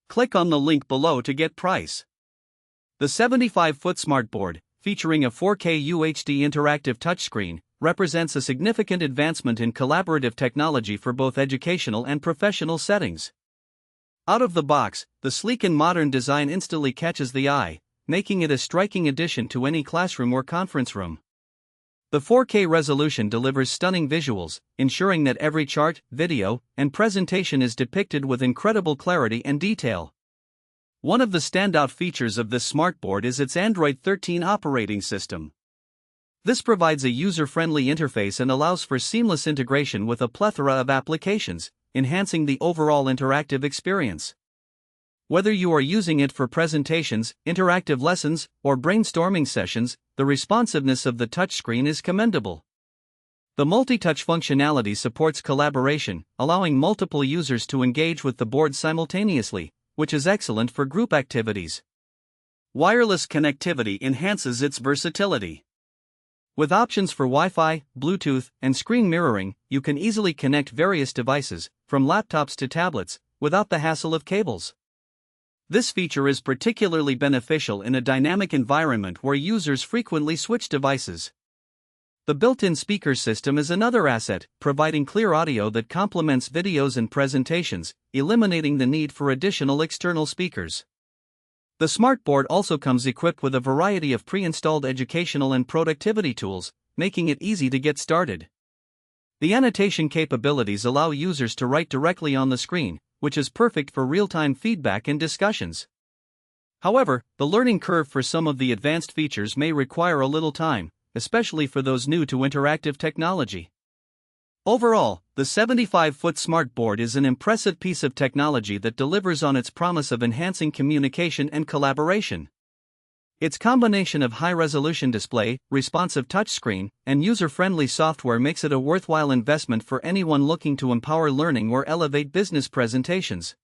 Click on the link below to get price. The 75-foot Smartboard, featuring a 4K UHD interactive touchscreen, represents a significant advancement in collaborative technology for both educational and professional settings. Out of the box, the sleek and modern design instantly catches the eye, making it a striking addition to any classroom or conference room. The 4K resolution delivers stunning visuals, ensuring that every chart, video, and presentation is depicted with incredible clarity and detail. One of the standout features of this smartboard is its Android 13 operating system. This provides a user-friendly interface and allows for seamless integration with a plethora of applications, enhancing the overall interactive experience. Whether you are using it for presentations, interactive lessons, or brainstorming sessions, the responsiveness of the touchscreen is commendable. The multi-touch functionality supports collaboration, allowing multiple users to engage with the board simultaneously, which is excellent for group activities. Wireless connectivity enhances its versatility. With options for Wi-Fi, Bluetooth, and screen mirroring, you can easily connect various devices, from laptops to tablets, without the hassle of cables. This feature is particularly beneficial in a dynamic environment where users frequently switch devices. The built-in speaker system is another asset, providing clear audio that complements videos and presentations, eliminating the need for additional external speakers. The Smartboard also comes equipped with a variety of pre-installed educational and productivity tools, making it easy to get started. The annotation capabilities allow users to write directly on the screen, which is perfect for real-time feedback and discussions. However, the learning curve for some of the advanced features may require a little time, especially for those new to interactive technology. Overall, the 75-foot Smartboard is an impressive piece of technology that delivers on its promise of enhancing communication and collaboration. Its combination of high-resolution display, responsive touchscreen, and user-friendly software makes it a worthwhile investment for anyone looking to empower learning or elevate business presentations.